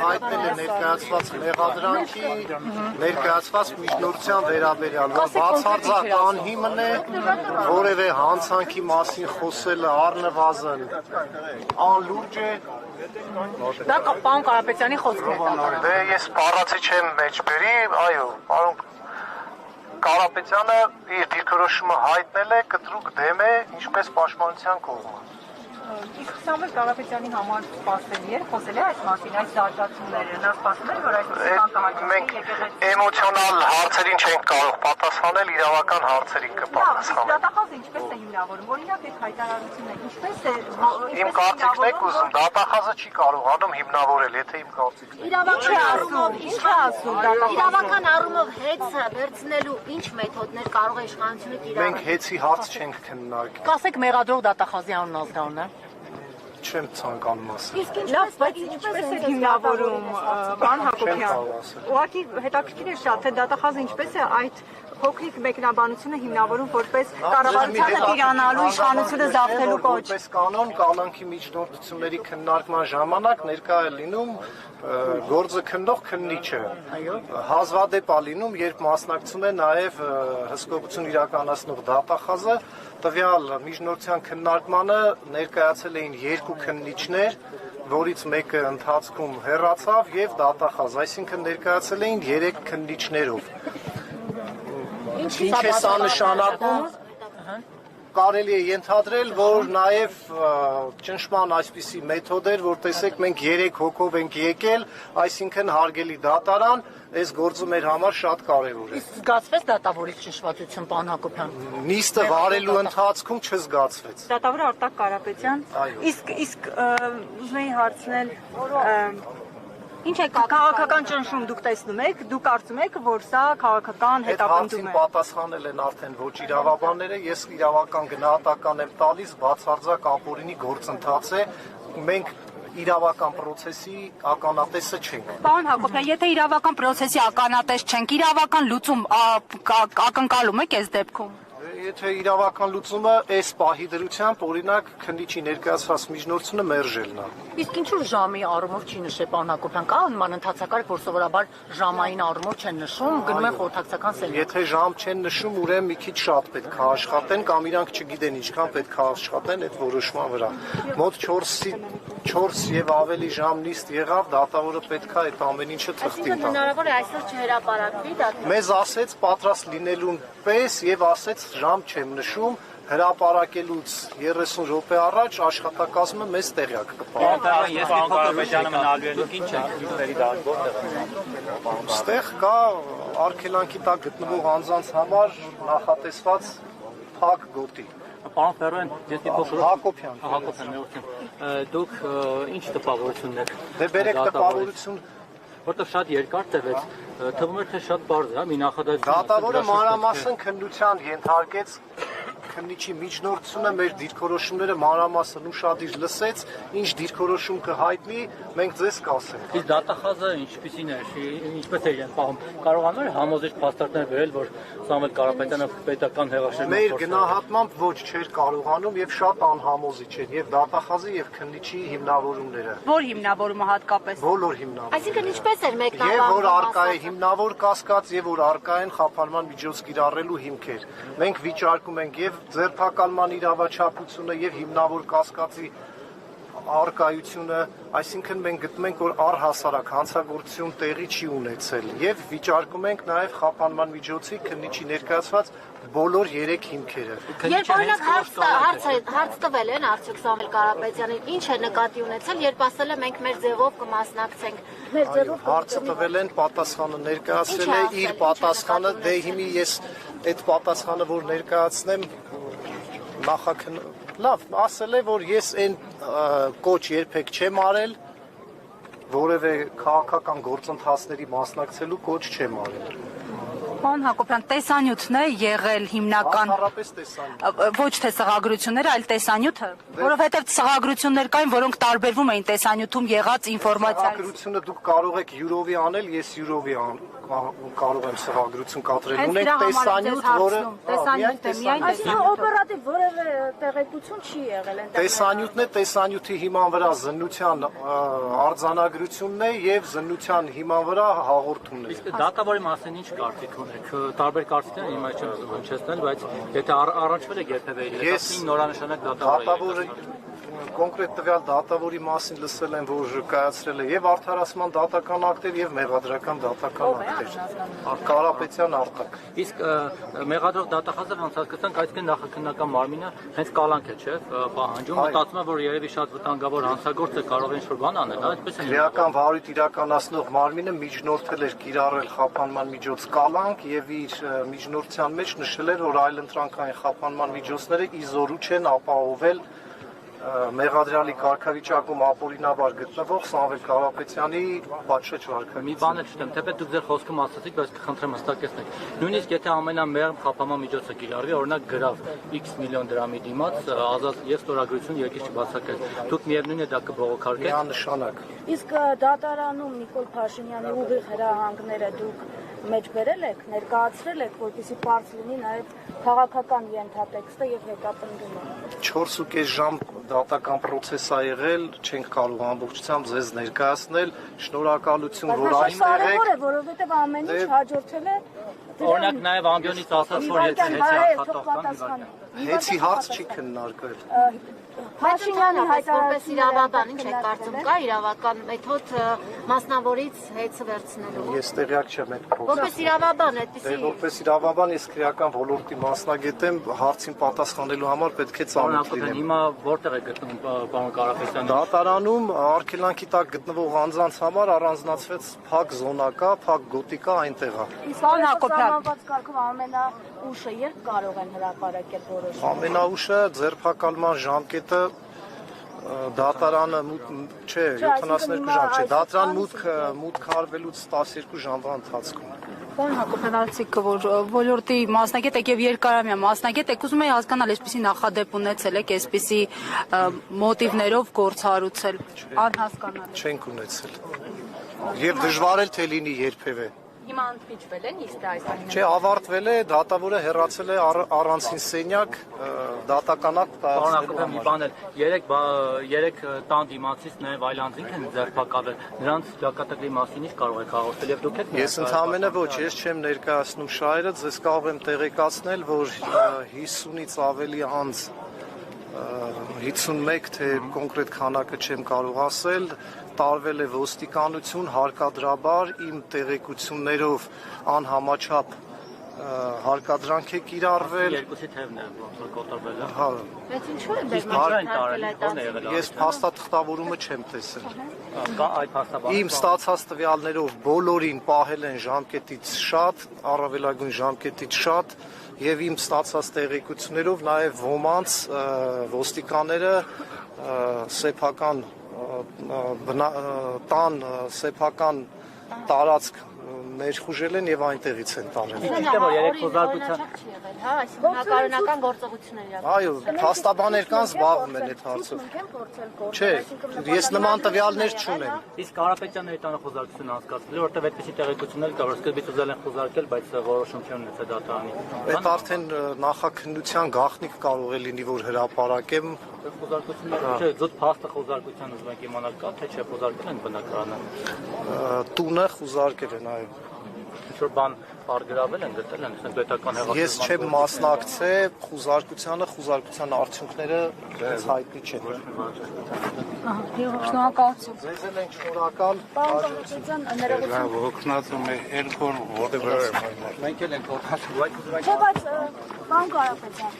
հայտնել է ներկայացված մեղադրանքի, ներկայացված միջնորդության վերաբերյալ, որ բացարձակ անհիմն է, որևէ հանցանքի մասին խոսելը առնվազն անլուրջ է։ Դա պարոն Կարապետյանի խոսքն է։ Դե ես բառացի չեմ մեջբերի, այո, պարոն Կարապետյանը իր դիրքորոշումը հայտնել է, կտրուկ դեմ է, ինչպես պաշտպանության կողմը։ Իսկ Սամվել Կարապետյանի համար սպասելի էր, խոսել է այս մասին, այս զարգացումները, նա սպասում էր, որ այսպես բան կհաջողվի։ Մենք էմոցիոնալ հարցերին չենք կարող պատասխանել, իրավական հարցերին կպատասխանենք։ Դատախազը ինչպես է հիմնավորում, օրինակ այս հայտարարությունը ինչպես է։ Իմ կարծիքն եք ուզում, դատախազը չի կարողանում հիմնավորել, եթե իմ կարծիքն է։ Իրավական առումով ինչ է ասում դատախազը։ Իրավական առումով հեծը վերցնելու ինչ մեթոդներ կարող է իշխանությունը կիրառել։ Մենք հեծի հարց չենք քննարկել։ Կասեք մեղադրող դատախազի անունն ազգանունը։ Չեմ ցանկանում ասել։ Լավ, բայց ինչպես է հիմնավորում, պարոն Հակոբյան։ Ուղղակի հետաքրքիր է շատ, թե դատախազը ինչպես է այդ փոքրիկ մեկնաբանությունը հիմնավորում որպես կառավարությանը տիրանալու իշխանությունը զավթելու կոչ։ Որպես կանոն կալանքի միջնորդությունների քննարկման ժամանակ ներկա է լինում գործը քննող քննիչը։ Հազվադեպ է լինում, երբ մասնակցում է նաև հսկողություն իրականացնող դատախազը, տվյալ միջնորդության քննարկմանը ներկայացել էին երկու քննիչներ, որից մեկը ընթացքում հեռացավ եւ դատախազ, այսինքն ներկայացել էին 3 քննիչներով։ Ինչ է սա նշանակում։ Կարելի է ենթադրել, որ նաև ճնշման այսպիսի մեթոդ էր, որ տեսեք մենք 3 հոգով ենք եկել, այսինքն հարգելի դատարան, այս գործը մեր համար շատ կարևոր է։ Իսկ զգացվեց դատավորից ճնշվածություն, պարոն Հակոբյան։ Նիստը վարելու ընթացքում չզգացվեց։ Դատավոր Արտակ Կարապետյան։ Իսկ ուզում էի հարցնել, ինչ է քաղաքական ճնշում դուք տեսնում եք, դուք կարծում եք, որ սա քաղաքական հետապնդում է։ Պատասխանել են արդեն ոչ իրավաբանները, ես իրավական գնահատական եմ տալիս, բացարձակ ապօրինի գործընթաց է, մենք իրավական պրոցեսի ականատեսը չենք։ Պարոն Հակոբյան, եթե իրավական պրոցեսի ականատես չենք, իրավական լուծում ակնկալում եք այս դեպքում։ Եթե իրավական լուծումը այս պահի դրությամբ, օրինակ քննիչի ներկայացված միջնորդությունը մերժելն է։ Իսկ ինչու ժամի առումով չի նշել, պարոն Հակոբյան, կա նման ընթացակարգ, որ սովորաբար ժամային առումով չեն նշում, գնում են խորհրդակցական սենյակ։ Եթե ժամ չեն նշում, ուրեմն մի քիչ շատ պետք է աշխատեն կամ իրանք չգիտեն ինչքան պետք է աշխատեն այդ որոշման վրա։ Մոտ 4 եւ ավելի ժամ նիստ եղավ, դատավորը պետք է այդ ամեն ինչը թղթին տա։ Հնարավոր է այսօր չհրապարակվի դա։ Մեզ ասեց պատրաստ լինելուն պես եւ ասեց ժամ չեմ նշում, հրապարակելուց 30 րոպե առաջ աշխատակազմը մեզ տեղյակ կպահի։ Ես պարոն Կարապետյանը մնալու են դուք ինչ եք դիտերի դա որտեղ է։ Այստեղ կա արգելանքի տակ գտնվող անձանց համար նախատեսված փակ գոտի։ Պարոն Ֆերոյան, ես մի փոքր Հակոբյան, դուք ինչ տպավորություն եք։ դե բերեք տպավորություն։ Որտեղ շատ երկար տևեց, թվում էր թե շատ բարձ է, մի նախադասություն։ Դատավորը մանրամասն քննության ենթարկեց քննիչի միջնորդությունը մեր դիրքորոշումները մանրամասն ուշադիր լսեց, ինչ դիրքորոշում կհայտնի, մենք ձեզ կասենք։ Իսկ դատախազը ինչպիսին է, ինչպես է իրեն պահում։ Կարողանում է համոզիչ փաստարկներ բերել, որ Սամվել Կարապետյանը պետական հեղաշրջում։ Մեր գնահատմամբ ոչ չէր կարողանում եւ շատ անհամոզիչ էր եւ դատախազի եւ քննիչի հիմնավորումները։ Որ հիմնավորումը հատկապես։ Բոլոր հիմնավորումները։ Այսինքն ինչպես էր Եվ մեկնաբանում։ որ արկա է հիմնավոր կասկած եւ որ արկա են խափանման միջոց կիրառելու հիմքեր։ Մենք վիճարկում ենք եւ ձերբակալման իրավաչափությունը եւ հիմնավոր կասկածի արկայությունը, այսինքն մենք գտնում ենք, որ առհասարակ հանցագործություն տեղի չի ունեցել եւ վիճարկում ենք նաեւ խափանման միջոցի քննիչի ներկայացված բոլոր 3 հիմքերը։ Երբ օրինակ հարց տվել են արդյոք Սամվել Կարապետյանին, ինչ է նկատի ունեցել, երբ ասել է մենք մեր ձևով կմասնակցենք։ Մեր ձևով Հարցը տվել են, պատասխանը ներկայացրել է, իր պատասխանը, դե հիմի ես այդ պատասխանը որ ներկայացնեմ լավ, ասել է, որ ես այն կոչ երբեք չեմ արել, որևէ քաղաքական գործընթացների մասնակցելու կոչ չեմ արել։ Պարոն Հակոբյան, տեսանյութն է եղել հիմնական Բացառապես տեսանյութ։ ոչ թե սղագրությունները, այլ տեսանյութը, որովհետև սղագրություններ կային, որոնք տարբերվում էին տեսանյութում եղած ինֆորմացիայից։ Սղագրությունը դուք կարող եք յուրովի անել, ես յուրովի կարող եմ սղագրություն կատարել։ Ունենք տեսանյութ, որը տեսանյութ է միայն Այսինքն օպերատիվ որևէ տեղեկություն չի եղել այնտեղ։ Տեսանյութն է, տեսանյութի հիման վրա զննության արձանագրությունն է եւ զննության հիման վրա հաղորդումն է։ Իսկ դատավորի մասին ինչ կարծիք ունեք։ Տարբեր կարծիքներ հիմա չեմ հնչեցնել, բայց եթե առնչվել եք երբևէ իրականացին նորանշանակ դատավորի։ Կոնկրետ տվյալ դատավորի մասին լսել եմ, որ կայացրել է եւ արդարացման դատական ակտեր եւ մեղադրական դատական ակտեր։ Կարապետյան Արտակ։ Իսկ մեղադրող դատախազը ոնց հասկացանք, այսինքն նախաքննական մարմինը հենց կալանք է, չէ՞, պահանջում, մտածում եմ, որ երևի շատ վտանգավոր հանցագործ է, կարող են ինչ-որ բան անել, հա, այդպես է։ Քրեական վարույթ իրականացնող մարմինը միջնորդել էր կիրառել խափանման միջոց կալանք եւ իր միջնորդության մեջ նշել էր, որ այլընտրանքային խափանման միջոցները իզորու չեն ապահովել մեղադրյալի կարգավիճակում ապօրինաբար գտնվող Սամվել Կարապետյանի պատշաճ վարքագիծը։ Մի բան էլ չտեմ, թեպետ դուք ձեր խոսքում ասացիք, բայց կխնդրեմ հստակեցնեք։ Նույնիսկ եթե ամենամեղմ խափանման միջոցը կիրառվի, օրինակ գրավ X միլիոն դրամի դիմաց, ազատ եւ ստորագրություն երկիր չբացակայել, դուք միևնույն է դա կբողոքարկեք։ Միանշանակ։ Իսկ դատարանում Նիկոլ Փաշինյանի ուղիղ հրահանգները դուք մեջ բերել եք, ներկայացրել եք, որպեսզի բարձ լինի նաև քաղաքական ենթատեքստը եւ հետապնդումը։ 4.5 ժամ դատական process ա եղել, չենք կարող ամբողջությամբ ձեզ ներկայացնել։ Շնորհակալություն, որ այնտեղ եք։ Կարևոր է, որովհետեւ ամեն ինչ հաջորդել է։ Օրինակ նաև ամբիոնից ասած, որ եթե հեծի Հեծի հարց չի քննարկվել։ Փաշինյանի որպես իրավաբան ինչ եք կարծում, կա իրավական մեթոդ մասնավորից հեծը վերցնելու։ Ես տեղյակ չեմ այդ Որպես իրավաբան այդպեսի Որպես իրավաբան ես քրեական ոլորտի մասնագետ եմ, հարցին պատասխանելու համար պետք է ծանոթ լինեմ։ Հիմա որտեղ է գտնվում պարոն Կարապետյանը։ Դատարանում արգելանքի տակ գտնվող անձանց համար առանձնացվեց փակ զոնա կա, փակ գոտի կա այնտեղ է։ Պարոն Հակոբյան, կարգով ամենաուշը երբ կարող են հրապարակել որոշումը։ Ամենաուշը ձերբակալման ժամկետը դատարանը չէ 72 ժամ չէ, դատարան մուտք արվելուց 12 ժամվա ընթացքում։ Պարոն Հակոբյան, ասիք որ ոլորտի մասնագետ եք եւ երկարամյա մասնագետ եք, ուզում եի հասկանալ, այսպեսի նախադեպ ունեցել եք, այսպեսի մոտիվներով գործառուցել, անհասկանալի։ Չենք ունեցել։ Եվ դժվար էլ թե լինի երբևէ։ Հիմա ընդմիջվել են իսկ այս ամենը։ Չէ, ավարտվել է, դատավորը հեռացել է առանցին սենյակ, դատական ակտ Պարոն կայացնելու Հակոբյան, մի բան էլ, երեք տան դիմացից նաև այլ անձինք են ձերբակալվել։ Նրանց ճակատագրի մասին ինչ կարող եք հաղորդել եւ դուք եք։ Ես ընդհանրապես ոչ, ես չեմ ներկայացնում շահերը, ձեզ կարող եմ տեղեկացնել, որ 50-ից ավելի անձ 51 թե կոնկրետ քանակը չեմ կարող ասել, տարվել է ոստիկանություն հարկադրաբար իմ տեղեկություններով անհամաչափ հարկադրանք է կիրառվել։ Երկուսի թևն է կոտրվել, հա։ Բայց ինչու է բերել։ Ես փաստաթղթավորումը չեմ տեսել։ կա այդ փաստաբան։ Իմ ստացած տվյալներով բոլորին պահել են ժամկետից շատ, առավելագույն ժամկետից շատ, եւ իմ ստացած տեղեկություններով նաեւ ոմանց ոստիկանները սեփական տան սեփական տարածք ներխուժել են եւ այնտեղից են տարել։ Ճիշտ է, որ երեք խոզարկության հա, այսինքն հակառակական գործողություններ իրական։ Այո, փաստաբաներ կան զբաղվում են այդ հարցով։ Չէ, ես նման տվյալներ չունեմ։ Իսկ Կարապետյանը այդ անխոզարկությունը անցկացրել, որտեղ այդպիսի տեղեկություններ կա, որ սկզբից ուզել են խոզարկել, բայց որոշում չեն ունեցել դատարանի։ Այդ արդեն նախաքննության գաղտնիք կարող է լինի, որ հրապարակեմ։ Խոզարկությունը չէ, զուտ փաստը խոզարկության ուզում եք իմանալ կա, թե չէ խոզարկել են բնակարանը։ Տունը խոզարկել են, այո։ Ինչ-որ բան արգրավել են, գտել են, ասենք պետական հեղափոխական։ Ես չեմ մասնակցել խոզարկության արդյունքները դες հայտնի չեն։ Շնորհակալություն։ Ձեզ էլ ենք շնորհակալ։ Պարոն Կարապետյան, ներողություն։ Ողնացում է երկոր որտեղ Մենք էլ ենք ողնացում։ Չէ, բայց պարոն Կարապետյան։